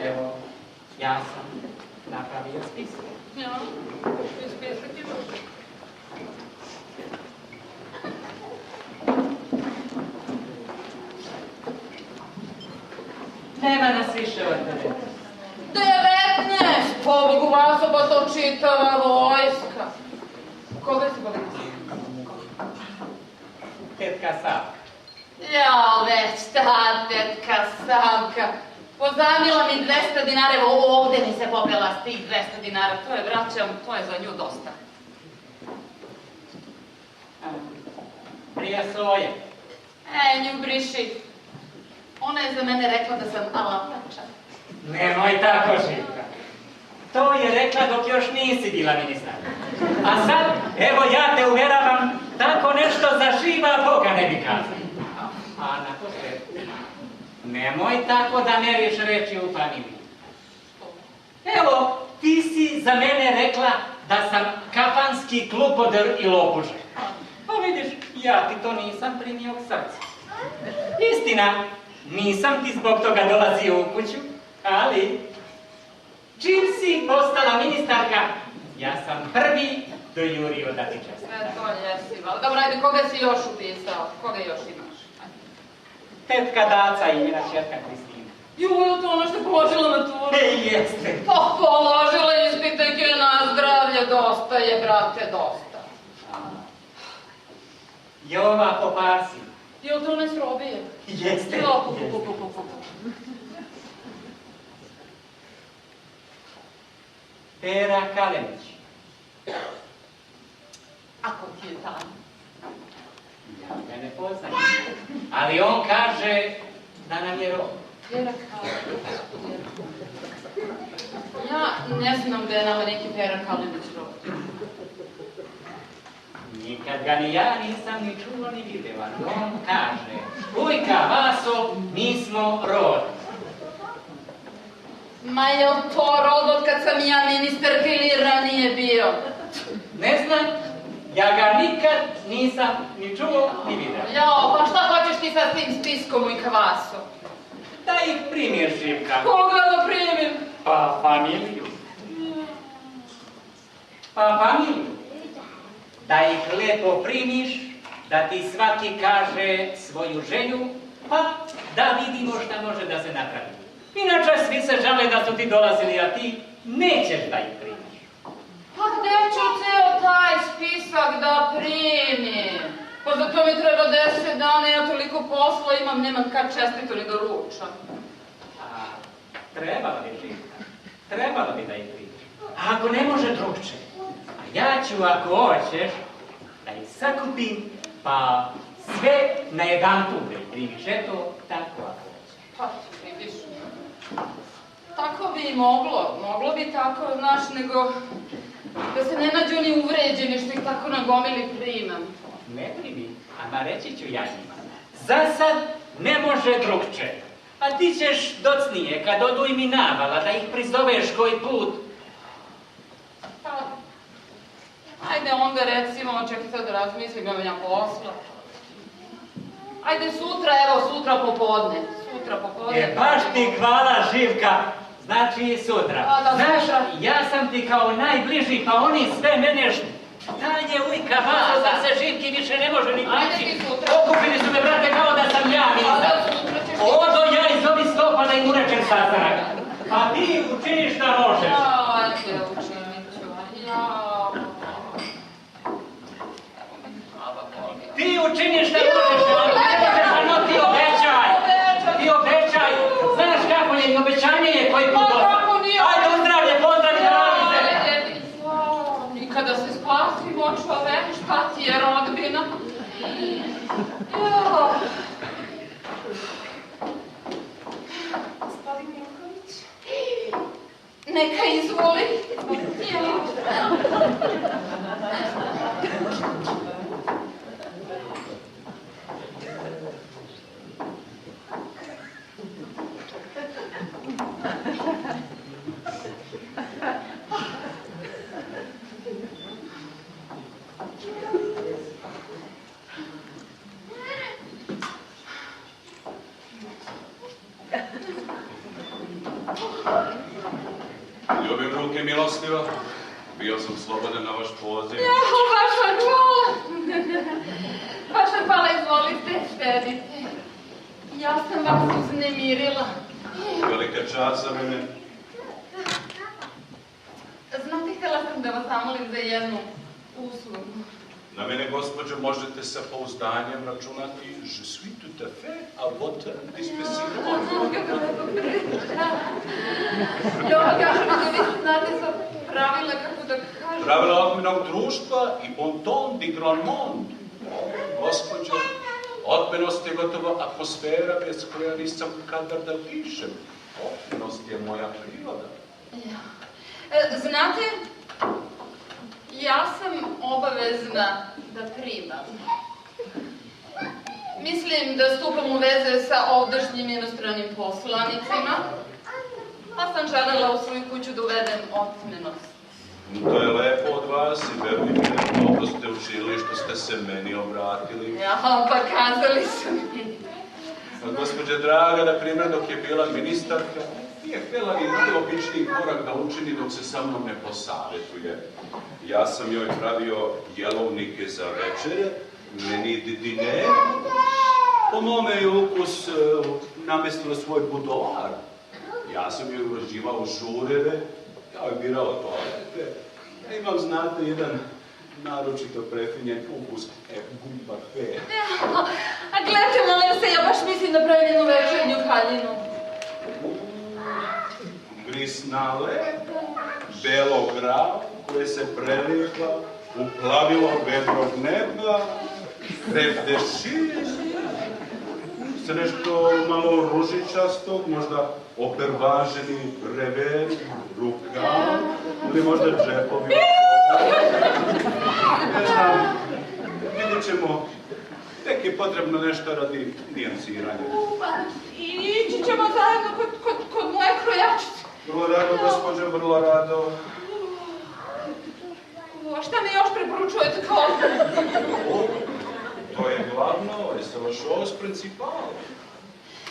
Evo, ja sam napravio spisak. Ja, spisak ti može. Nema nas više od 19! Pobogu vas oba to čitava vojska. Koga si policiji? Tetka Savka. Ja, već ta tetka Savka. Pozajmila mi 200 dinara, evo ovde mi se popela s tih 200 dinara. To je, vraćam, to je za nju dosta. Prija Soje. Nju briši. Ona je za mene rekla da sam alapača. Nemoj tako, Živka. To je rekla dok još nisi bila ministar. A sad, evo ja te uveravam, tako nešto za živa Boga ne bi kazao. A na to sve, nemoj tako da meriš reči u familiji. Evo, ti si za mene rekla da sam kafanski klupodr i lopuže. Pa vidiš, ja ti to nisam primio k srcu. Istina, nisam ti zbog toga dolazio u kuću, ali čim si postala ministarka, ja sam prvi dojurio da ti čestim. Sve to jesi, val. Dobro, ajde, koga si još upisao? Koga još imaš? Tetka Daca i njena čerka Kristina. Juju, to ono što je položila maturu. Jeste. Pa položila ispitajke na zdravlje, dosta je, brate, dosta. Jova Poparsi. Jel to ne srobije? Jeste. Jo, Pera Kalenić. Ako ti je tamo? Ja ga ne poznajem. Ali on kaže da nam je rod. Pera Kalenić. Ja ne znam da je nama neki Pera Kalenić rod. Nikad ga ni ja nisam ni čuo ni video. On kaže, Vujka, Vaso, mi smo rod. Ma je li to rod od kad sam ja ministarka ili ranije bio? Ne znam, ja ga nikad nisam ni čuo ni video. Jo, pa šta hoćeš ti sa tim spiskom i kvasom? Da ih primješ, Živka. Koga da primim? Pa familiju. Pa familiju. Da ih lepo primiš, da ti svaki kaže svoju želju, pa da vidimo šta može da se napravi. Inače svi se žale da su ti dolazili, a ti nećeš da ih primiš. Pa gde ću ceo taj spisak da primim? Pa za to mi treba 10 dana, ja toliko posla imam, nemam kad čestito ni da ručam. A trebalo bi, Živka, trebalo bi da ih primiš. A ako ne može drugče, a ja ću, ako hoćeš, da ih sakupim, pa sve na jedan put da ih primiš. Eto, tako ako hoćeš. Pa vidiš, tako bi i moglo bi tako, znaš, nego da se ne nađu ni uvređeni što ih tako na gomili primam. Ne primi, ama reći ću ja njima. Za sad ne može drugče. A ti ćeš docnije, kad odu i mi navala, da ih prizoveš koji put. Pa, ajde onda recimo, čekaj sad da razmislim, imam ja posla. Ajde sutra, evo sutra popodne. Baš ti hvala, Živka. Znači sutra. Znaš, ja sam ti kao najbliži, pa oni sve mene dalje ujka vas, da se Živki više ne može ni prići. Okupili su me, brate, kao da sam ja ministar. Odo ja iz ovih stopa da im urečem sastanak. Pa ti učiniš šta možeš. Ajde, učinit ću. Ti učiniš šta možeš, ali ne možeš, ano ti obećaj. Ti obećaj. Znaš kako je, i obećanje je koji put dosta. Ajde, uzdravlje, pozdravi da radi se. Nikada se spasi, moću, a već, šta ti je rodbina? Gospodin Milković? Neka izvoli. Ljubim ruke milostiva. Bio sam slobodan na vaš poziv. Jaho, vaša hvala. Vaša hvala, izvolite, sedite. Ja sam vas uznemirila. Velika čast za mene. Znate, htjela sam da vas zamolim za jednu uslugu. Na mene, gospođo, možete sa pouzdanjem računati. Je suis tout à fait à votre disposition. Ja kažem da vi znate za pravila, kako da kažem. Pravila odmenog društva i bon ton di grand monde. Gospođo, odmenost je gotovo atmosfera bez koja nisam kadar da pišem. Odmenost je moja priroda. Znate, ja sam obavezna da primam. Mislim da stupam u veze sa ovdašnjim inostranim poslanicima, pa sam želela u svoju kuću da uvedem otmenost. To je lepo od vas i verujte, dobro ste učili što ste se meni obratili. Ja, pa kazali su mi. Gospođa draga, na primjer, dok je bila ministarka, nije htjela ni najobičniji korak da učini dok se sa mnom ne posavjetuje. Ja sam joj pravio jelovnike za večere, meni dine. Po mome je ukus namestila svoj budoar. Ja sam joj urađivao žureve, ja joj birao toalete. Ja imam, znate, jedan naročito prefinjen ukus good parfait. A gledajte, molim se, ja baš mislim da pravim jednu večernju haljinu. Grisnale, belo grav koje se preliva u plavilo vedrog neba, krep de šir, se nešto malo ružičastog, možda opervaženi rever, rukav, ili možda džepovi. Ne znam, vidjet ćemo, tek je potrebno nešto radi nijansiranja. Ići ćemo zajedno kod moje krojačice. Vrlo rado, gospođo, vrlo rado. A šta mi još preporučujete kao To je glavno, jeste la chose principale.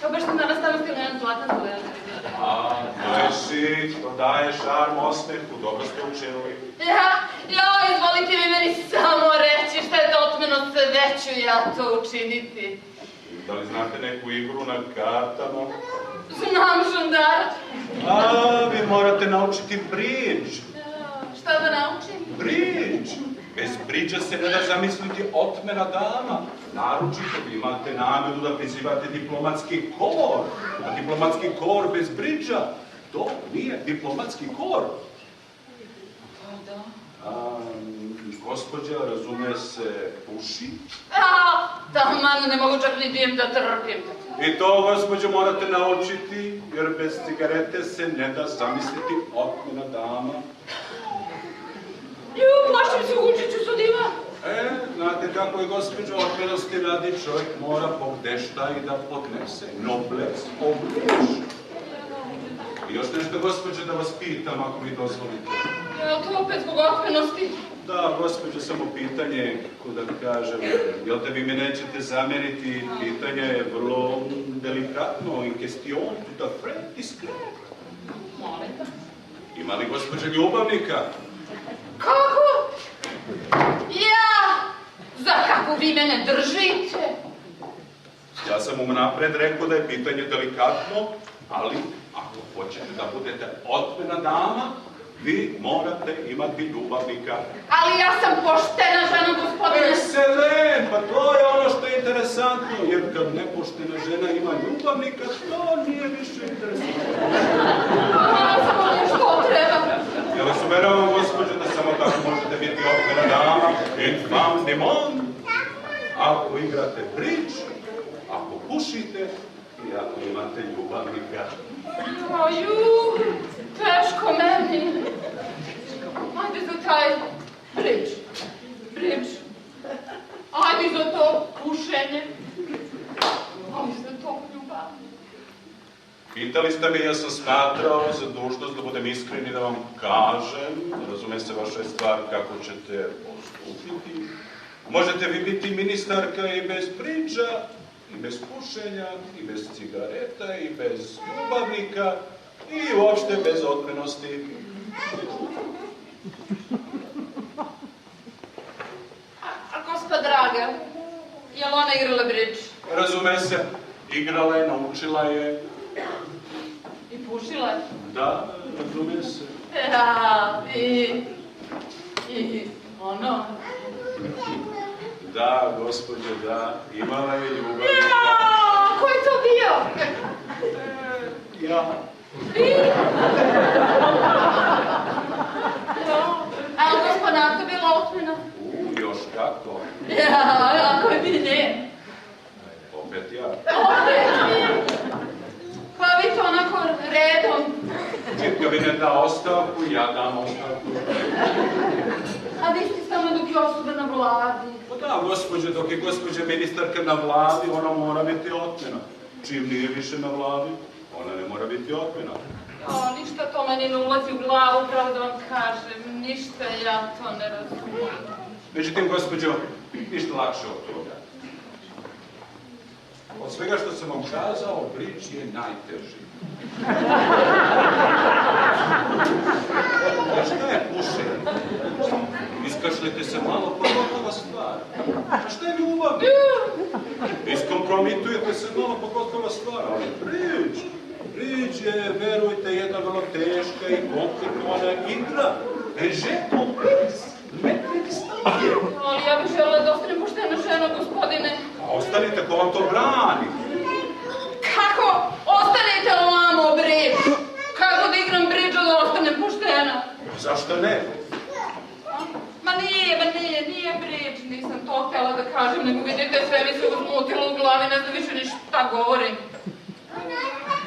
Ja baš sam danas tamo stila jedan zlatan zelen. A, to je šik, to daje šarm osmehu, dobro ste učinili. Izvolite mi meni samo reći šta je to otmenost sve veću ja to učiniti. Da li znate neku igru na kartama? Znam, žandar. A, vi morate naučiti bridge. Šta da naučim? Bridge. Bez bridža se ne da zamisliti otmena dama. Naročito vi imate namjeru da prizivate diplomatski kor. A diplomatski kor bez bridža, to nije diplomatski kor. Da. Gospođa, razume se, puši. Taman, ne mogu čak ni dim da trpim. I to, gospođo, morate naučiti, jer bez cigarete se ne da zamisliti otmena dama. Plašim se ući ću sudima. Znate kako je, gospođo, otmenosti radi, čovjek mora pogdešta i da podnese. Noblesse oblige. I još nešto, gospođo, da vas pitam, ako mi dozvolite. To opet zbog otmenosti? Da, gospođo, samo pitanje, kako da kažem, jel te vi me nećete zamjeriti, pitanje je vrlo delikatno, in question, tout à fait discret. Molim. Ima li gospođa ljubavnika? Kako? Za kako vi mene držite? Ja sam mu napred rekao da je pitanje delikatno, ali ako hoćete da budete otmena dama, vi morate imati ljubavnika. Ali ja sam poštena žena, gospodine. Ekscelent, pa to je ono što je interesantno, jer kad nepoštena žena ima ljubavnika, to nije više interesantno. Gospodine, što treba? Ja vas uveravam, gospođo, da samo tako možete biti otmena dama, in femme du monde. Ako igrate bridge, ako pušite i ako imate ljubavnika. Teško meni. Ajde za taj bridge. Ajde za to pušenje. Ajde za to ljubav. Pitali ste me, ja sam smatrao za dužnost da budem iskren i da vam kažem, razume se vaša stvar kako ćete postupiti. Možete vi biti ministarka i bez bridža, i bez pušenja, i bez cigareta, i bez ljubavnika, i uopšte bez otmenosti. A gospa draga, je li ona igrala bridž? Razume se, igrala je, naučila je. I pušila je? Da, razume se. Ja, i ono... Da, gospođe, da, imala je ljubav. Ja, ko je to bio? Ja. Vi? A li gospa Nata bila otmena? Još kako. Ja, ako je bi ne. Opet ja. Opet vi? Pa vi to onako redom. Kabinet da ostavku, ja dam ostavku. A vi ste samo dok je osoba na vladi. Pa da, gospođe, dok je gospođa ministarka na vladi, ona mora biti otmena. Čim nije više na vladi, ona ne mora biti otmena. O, ništa to meni ne ulazi u glavu, pravo da vam kažem. Ništa ja to ne razumijem. Međutim, gospođo, ništa lakše od toga. Od svega što sam vam kazao, bridž je najteži. A šta je pušenje? Iskašljete se malo, pa gotova stvar. A šta je ljubav? Iskompromitujete se malo, pa gotova stvar. Ali bridž je, verujte, jedna vrlo teška i komplikovana igra. Eže kompleks, metrix stavije. Ali ja bih želela da ostanem poštena žena, gospodine. A ostanite, ko vam to brani? Kako? Ostanite ovamo, bridž! Kako da igram bridža da ostanem poštena? Zašto ne? Ma nije bridž, nisam to htjela da kažem, nego vidite, sve mi se uzmutilo u glavi, ne znam više ni šta govorim.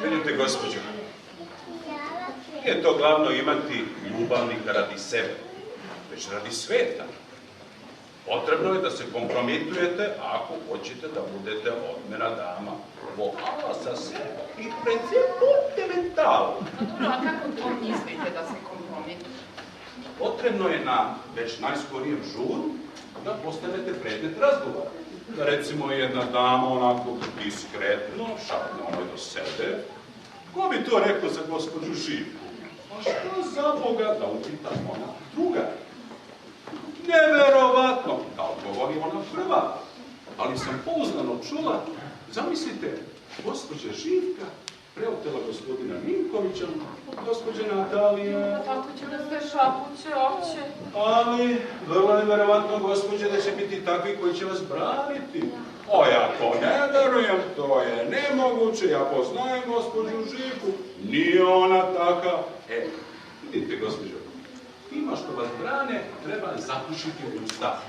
Vidite, gospođo, nije to glavno imati ljubavnika radi sebe, već radi sveta. Potrebno je da se kompromitujete ako hoćete da budete odmena dama. Vohala sa sebe i principu mental. No dobro, a kako to mislite da se kompromituje? Potrebno je na već najskorijem žuru da postanete predmet razgovora. Da recimo jedna dama onako diskretno šapne onoj do sebe. Ko bi to rekao za gospođu Živku? A što za Boga da upita ona druga? Neverovatno, da odgovori ona prva. Ali sam pouzdano čula, zamislite, gospođa Živka preotela gospodina Minkovića od gospođe Natalije. Tako će da se šapuće oće. Ali, vrlo neverovatno, gospođe, da će biti takvi koji će vas braniti. O, ja to ne verujem, to je nemoguće, ja poznajem gospođu Živku. Nije ona taka. Vidite, gospođo, ima što vas brane, treba zapušiti usta.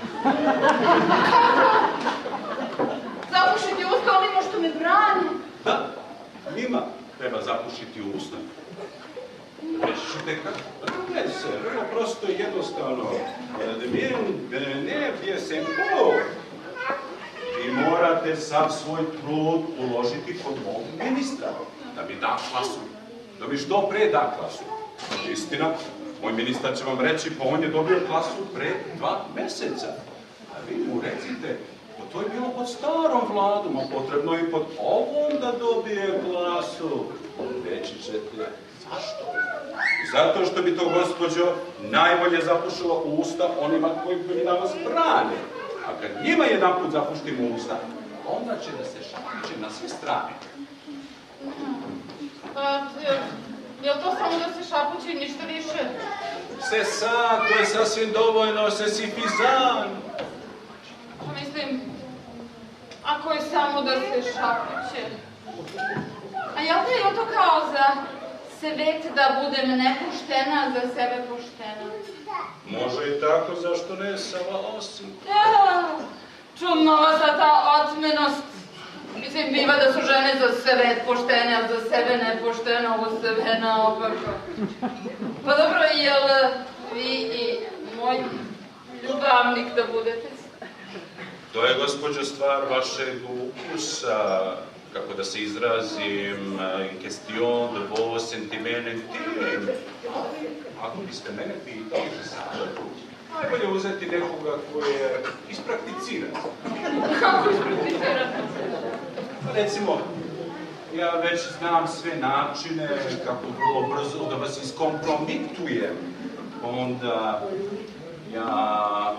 Zapušiti usta onima što me brani? Da, njima treba zapušiti usta. Reći ćete kako? Ne se, vrlo prosto i jednostavno. Ne bije se po. Vi morate sav svoj trud uložiti kod mog ministra, da mi da klasu. Da mi što pre da klasu. Istina, moj ministar će vam reći, pa on je dobio klasu pre 2 meseca. A vi mu recite, pa to je bilo pod starom vladom, a potrebno je i pod ovom da dobije klasu. Reći ćete, zašto? Zato što bi to, gospođo, najbolje zapušilo usta onima koji bi da vas brane. A kad njima jedan put zapuštimo usta, onda će da se šapiće na sve strane. Je li to samo da se šapuće i ništa više? Se sad, to je sasvim dovoljno, se si fizan. Mislim, ako je samo da se šapuće. A jel to kao za svet da budem nepoštena, a za sebe poštena? Može i tako, zašto ne, sama osim. Čudnova sa ta otmenost. Mislim, biva da su žene za svet poštene, a za sebe nepoštene, ovo sebe naopako. Pa dobro, jel vi i moj ljubavnik da budete? To je, gospođo, stvar vašeg ukusa, kako da se izrazim, question de vos sentiments intimes. Ako biste mene pitali za savjetu, najbolje uzeti nekoga koji je isprakticirati. Kako isprakticirati? Recimo, Ja već znam sve načine kako vrlo brzo da vas iskompromitujem. Onda ja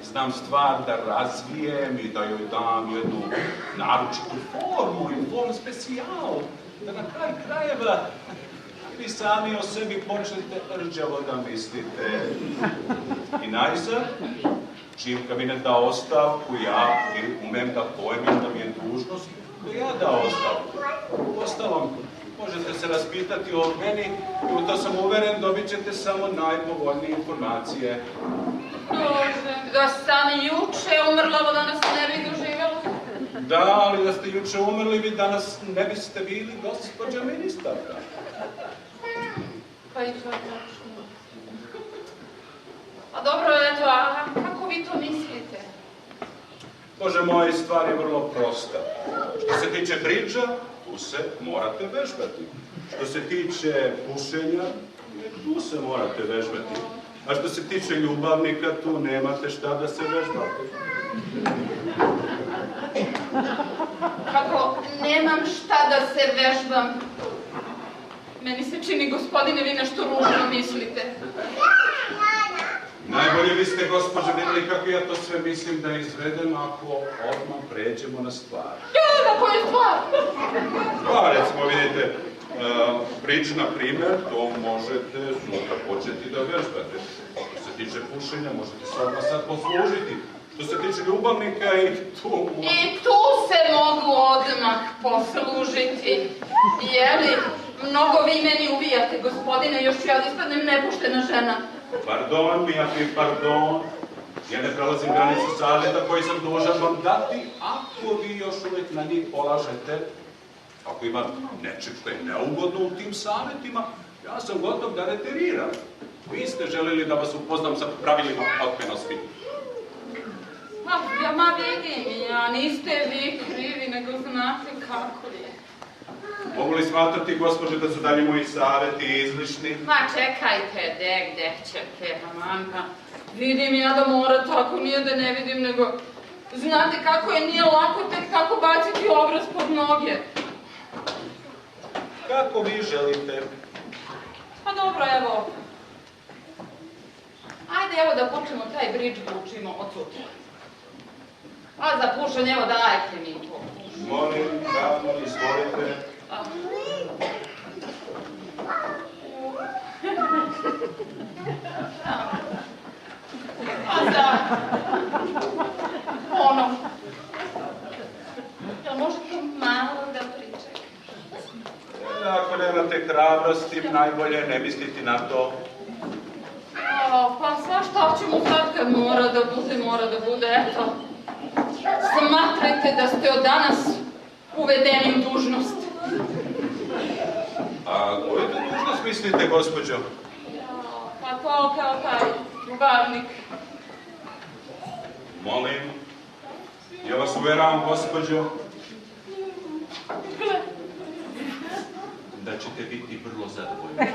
znam stvar da razvijem i da joj dam jednu naročitu formu i formu specijal. Da na kraju krajeva vi sami o sebi počnete rđavo da mislite. I najzad, čim kabinet da ostavku, ja umem da pojmem da mi je dužnost da ja da ostavku. Uostalom, možete se raspitati o meni i u to sam uveren dobit ćete samo najpovoljnije informacije. Da sam juče umrla, ovo danas ne bi doživjela. Da, ali da ste juče umrli, vi danas ne biste bili gospođa ministarka. Pa i to je tačno. A dobro, eto, a kako vi to mislite? Bože moj, stvar je vrlo prosta. Što se tiče bridža, tu se morate vežbati. Što se tiče pušenja, tu se morate vežbati. A što se tiče ljubavnika, tu nemate šta da se vežbate. Kako nemam šta da se vežbam? Meni se čini, gospodine, vi nešto ružno mislite. Najbolje vi ste, gospođo, vidjeli kako ja to sve mislim da izvedem ako odmah pređemo na stvar. Ja, na koju stvar? Pa, recimo, vidite, bridž, na primjer, to možete sutra početi da vežbate. Što se tiče pušenja, možete se odmah sad poslužiti. Što se tiče ljubavnika i tu... I tu se mogu odmah poslužiti. Jeli, mnogo vi meni uvijate, gospodine, još ću ja da ispadnem nepuštena žena. Pardon, pardon. Ja ne prelazim granicu savjeta koji sam dužan vam dati, ako vi još uvijek na njih polažete. Ako ima nečeg što je neugodno u tim savjetima, ja sam gotov da reteriram. Vi ste željeli da vas upoznam sa pravilima otmenosti. Ma vidim ja, niste vi krivi, nego znate kako je. Mogu li smatrati, gospođe, da su dalje moji savjeti izlišni? Ma čekajte, gdje ćete, mamka. Vidim ja da mora tako, nije da ne vidim, nego... Znate kako je, nije lako tek tako baciti obraz pod noge. Kako vi želite? Pa dobro, evo. Ajde, evo da počnemo taj bridž da učimo od sutra. A za pušanje, evo dajte mi to. Molim, kamo, izvolite. A za... ono... Jel možete malo da pričekate? Ako nemate hrabrosti, najbolje ne misliti na to. Pa šta ćemo sad kad mora da bude, eto. Smatrajte da ste od danas uvedeni u dužnost. A koju to dužnost mislite, gospođo? Pa to kao taj ljubavnik. Molim, ja vas uveravam, gospođo, da ćete biti vrlo zadovoljni.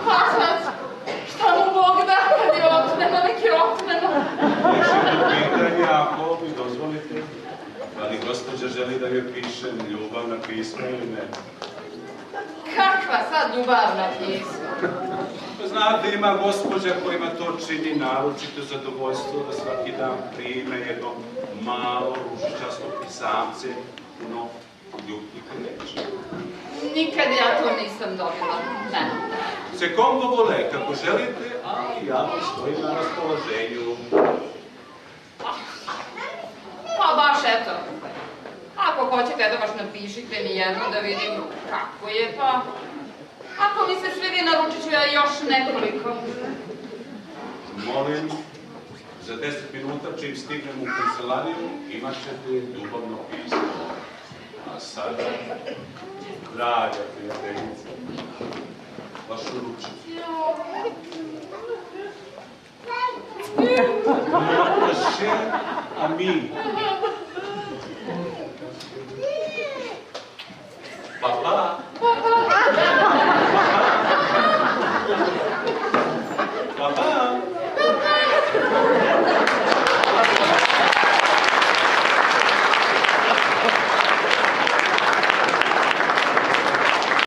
Pa sad, šta mu Bog da kad je otmeno, neki otmeno. Još jedno pitanje, ako mi dozvolite, da li gospođa želi da joj pišem ljubavna pisma ili ne? Kakva sad ljubavna pisma? Znate, ima gospođa kojima to čini naročito zadovoljstvo da svaki dan prime jedno malo ružičasto pisamce, puno ljubkih reči. Nikad ja to nisam dobila, ne. Secondo vole, kako želite, a ja vam stojim na raspoloženju. Pa baš eto. Ako hoćete da baš napišite mi jedno da vidim kako je, pa... Ako mi se svidi, naručit ću ja još nekoliko. Molim, za 10 minuta čim stignem u kancelariju imat ćete ljubavno pismo. A sada, draga prijateljica, vašu ručicu. Naše, a mi. Papa.